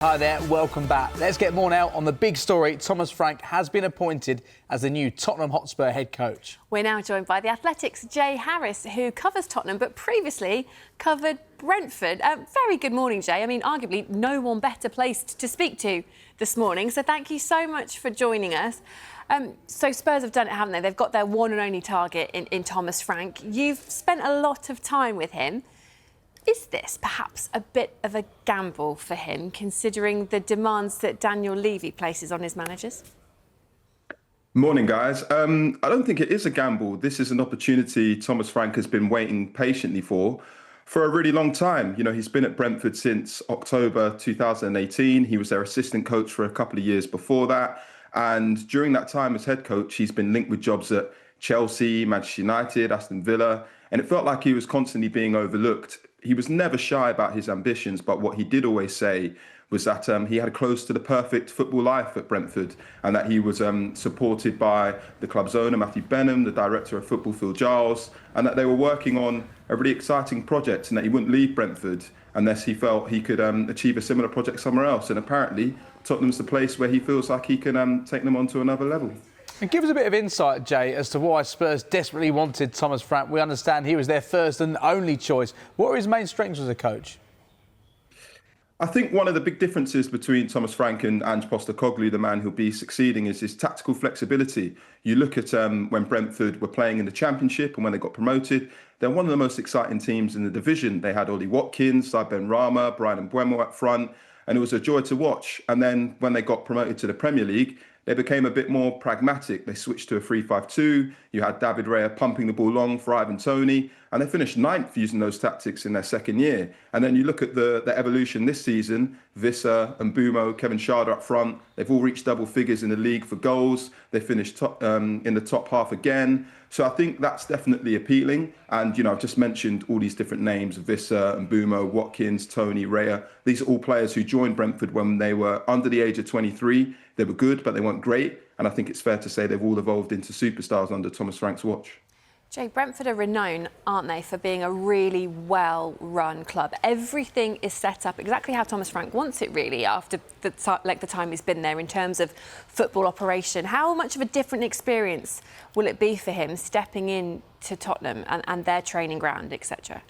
Hi there, welcome back. Let's get more now on the big story. Thomas Frank has been appointed as the new Tottenham Hotspur head coach. We're now joined by The Athletic's Jay Harris, who covers Tottenham but previously covered Brentford. Very good morning, Jay. I mean, arguably no one better placed to speak to this morning. So thank you so much for joining us. So Spurs have done it, haven't they? They've got their one and only target in Thomas Frank. You've spent a lot of time with him. Is this perhaps a bit of a gamble for him, considering the demands that Daniel Levy places on his managers? Morning, guys. I don't think it is a gamble. This is an opportunity Thomas Frank has been waiting patiently for a really long time. You know, he's been at Brentford since October 2018. He was their assistant coach for a couple of years before that. And during that time as head coach, he's been linked with jobs at Chelsea, Manchester United, Aston Villa, and it felt like he was constantly being overlooked. He was never shy about his ambitions, but what he did always say was that he had close to the perfect football life at Brentford, and that he was supported by the club's owner, Matthew Benham, the director of football, Phil Giles, and that they were working on a really exciting project and that he wouldn't leave Brentford unless he felt he could achieve a similar project somewhere else. And apparently, Tottenham's the place where he feels like he can take them on to another level. And give us a bit of insight, Jay, as to why Spurs desperately wanted Thomas Frank. We understand he was their first and only choice. What are his main strengths as a coach? I think one of the big differences between Thomas Frank and Ange Postecoglou, the man who'll be succeeding, is his tactical flexibility. You look at when Brentford were playing in the Championship and when they got promoted, they're one of the most exciting teams in the division. They had Ollie Watkins, Ben Rama, Brian Mbeumo up front, and it was a joy to watch. And then when they got promoted to the Premier League, they became a bit more pragmatic. They switched to a 3-5-2. You had David Raya pumping the ball long for Ivan Toney, and they finished ninth using those tactics in their second year. And then you look at the evolution this season. Wissa and Mbeumo, Kevin Schade up front. They've all reached double figures in the league for goals. They finished in the top half again. So I think that's definitely appealing. And, you know, I've just mentioned all these different names: Wissa and Mbeumo, Watkins, Toney, Raya. These are all players who joined Brentford when they were under the age of 23. They were good, but they weren't great. And I think it's fair to say they've all evolved into superstars under Thomas Frank's watch. Jay, Brentford are renowned, aren't they, for being a really well-run club. Everything is set up exactly how Thomas Frank wants it, really, after the time he's been there in terms of football operation. How much of a different experience will it be for him stepping in to Tottenham and their training ground, etc.?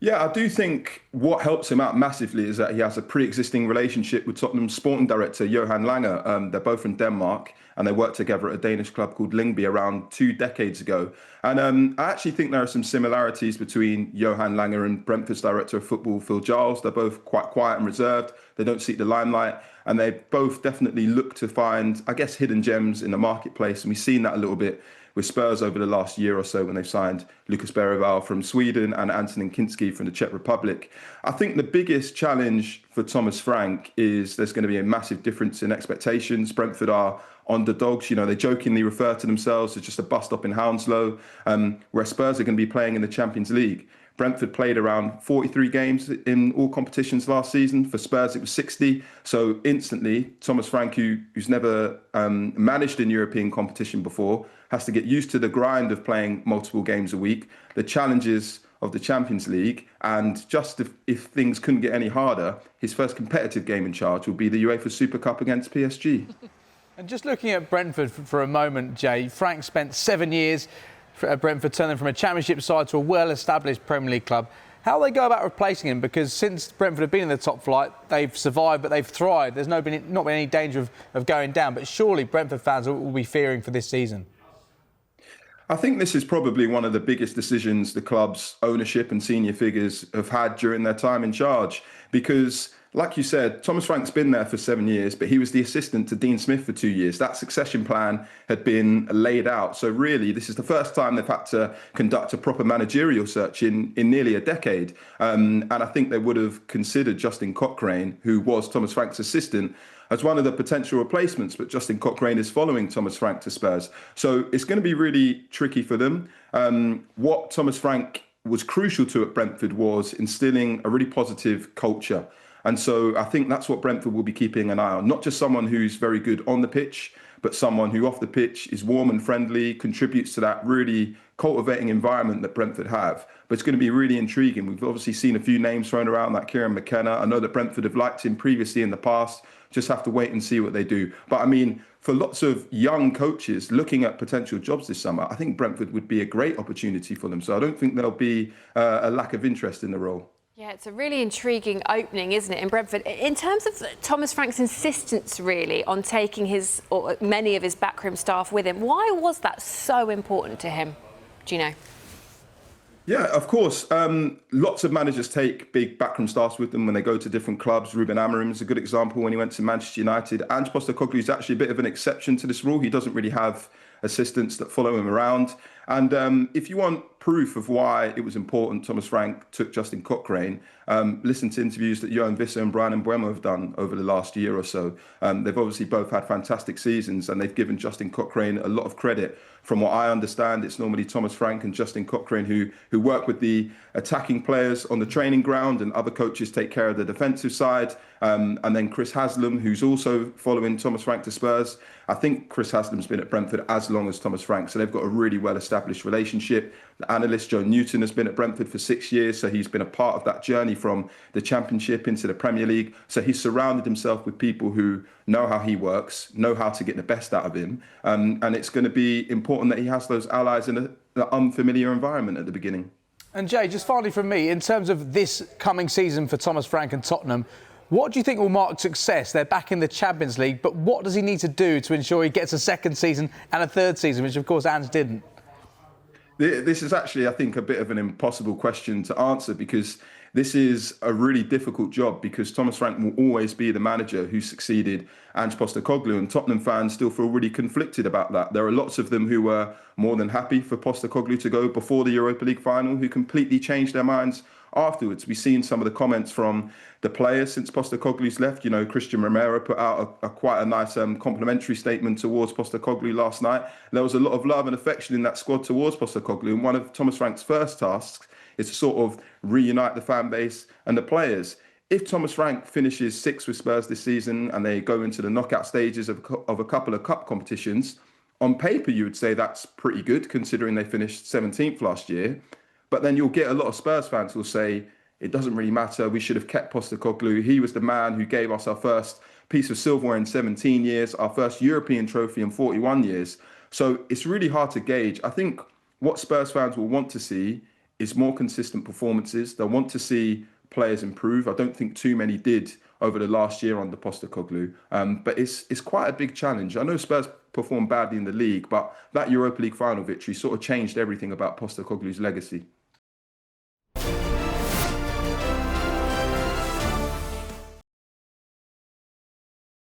Yeah, I do think what helps him out massively is that he has a pre-existing relationship with Tottenham's sporting director, Johan Lange. They're both from Denmark, and they worked together at a Danish club called Lyngby around 2 decades ago. And I actually think there are some similarities between Johan Lange and Brentford's director of football, Phil Giles. They're both quite quiet and reserved. They don't seek the limelight, and they both definitely look to find, I guess, hidden gems in the marketplace. And we've seen that a little bit with Spurs over the last year or so when they've signed Lucas Bergvall from Sweden and Antonin Kinski from the Czech Republic. I think the biggest challenge for Thomas Frank is there's going to be a massive difference in expectations. Brentford are underdogs. You know, they jokingly refer to themselves as just a bus stop in Hounslow, where Spurs are going to be playing in the Champions League. Brentford played around 43 games in all competitions last season. For Spurs, it was 60. So instantly, Thomas Frank, who's never managed in European competition before, has to get used to the grind of playing multiple games a week, the challenges of the Champions League, and just if things couldn't get any harder, his first competitive game in charge will be the UEFA Super Cup against PSG. And just looking at Brentford for a moment, Jay, Frank spent 7 years at Brentford, turning them from a Championship side to a well-established Premier League club. How do they go about replacing him? Because since Brentford have been in the top flight, they've survived, but they've thrived. There's not been any danger of going down. But surely Brentford fans will be fearing for this season. I think this is probably one of the biggest decisions the club's ownership and senior figures have had during their time in charge, because, like you said, Thomas Frank's been there for 7 years, but he was the assistant to Dean Smith for 2 years. That succession plan had been laid out. So really, this is the first time they've had to conduct a proper managerial search in nearly a decade. And I think they would have considered Justin Cochrane, who was Thomas Frank's assistant, as one of the potential replacements, but Justin Cochrane is following Thomas Frank to Spurs. So it's going to be really tricky for them. What Thomas Frank was crucial to at Brentford was instilling a really positive culture. And so I think that's what Brentford will be keeping an eye on. Not just someone who's very good on the pitch, but someone who off the pitch is warm and friendly, contributes to that really cultivating environment that Brentford have. But it's going to be really intriguing. We've obviously seen a few names thrown around, like Kieran McKenna. I know that Brentford have liked him previously in the past. Just have to wait and see what they do. But I mean, for lots of young coaches looking at potential jobs this summer, I think Brentford would be a great opportunity for them. So I don't think there'll be a lack of interest in the role. Yeah, it's a really intriguing opening, isn't it, in Brentford? In terms of Thomas Frank's insistence, really, on taking his or many of his backroom staff with him, why was that so important to him? Do you know? Yeah, of course. Lots of managers take big backroom staffs with them when they go to different clubs. Ruben Amorim is a good example when he went to Manchester United. Ange Postecoglou is actually a bit of an exception to this rule. He doesn't really have assistants that follow him around. And if you want proof of why it was important, Thomas Frank took Justin Cochrane. Listen to interviews that Johan Visser and Brian Mbeumo have done over the last year or so. They've obviously both had fantastic seasons, and they've given Justin Cochrane a lot of credit. From what I understand, it's normally Thomas Frank and Justin Cochrane who work with the attacking players on the training ground, and other coaches take care of the defensive side. And then Chris Haslam, who's also following Thomas Frank to Spurs. I think Chris Haslam's been at Brentford as long as Thomas Frank, so they've got a really well-established relationship. The analyst Joe Newton has been at Brentford for 6 years, so he's been a part of that journey from the Championship into the Premier League. So he's surrounded himself with people who know how he works, know how to get the best out of him. And it's going to be important that he has those allies in an unfamiliar environment at the beginning. And Jay, just finally from me, in terms of this coming season for Thomas Frank and Tottenham, what do you think will mark success? They're back in the Champions League, but what does he need to do to ensure he gets a second season and a third season, which of course Ange didn't? This is actually, I think, a bit of an impossible question to answer, because this is a really difficult job, because Thomas Frank will always be the manager who succeeded Ange Postecoglou, and Tottenham fans still feel really conflicted about that. There are lots of them who were more than happy for Postecoglou to go before the Europa League final, who completely changed their minds afterwards. We've seen some of the comments from the players since Postecoglou's left. You know, Christian Romero put out quite a nice complimentary statement towards Postecoglou last night. There was a lot of love and affection in that squad towards Postecoglou, and one of Thomas Frank's first tasks is to sort of reunite the fan base and the players. If Thomas Frank finishes sixth with Spurs this season and they go into the knockout stages of a couple of cup competitions, on paper you would say that's pretty good, considering they finished 17th last year. But then you'll get a lot of Spurs fans who will say, it doesn't really matter, we should have kept Postecoglou. He was the man who gave us our first piece of silverware in 17 years, our first European trophy in 41 years. So it's really hard to gauge. I think what Spurs fans will want to see is more consistent performances. They'll want to see players improve. I don't think too many did over the last year under Postecoglou. But it's quite a big challenge. I know Spurs performed badly in the league, but that Europa League final victory sort of changed everything about Postecoglou's legacy.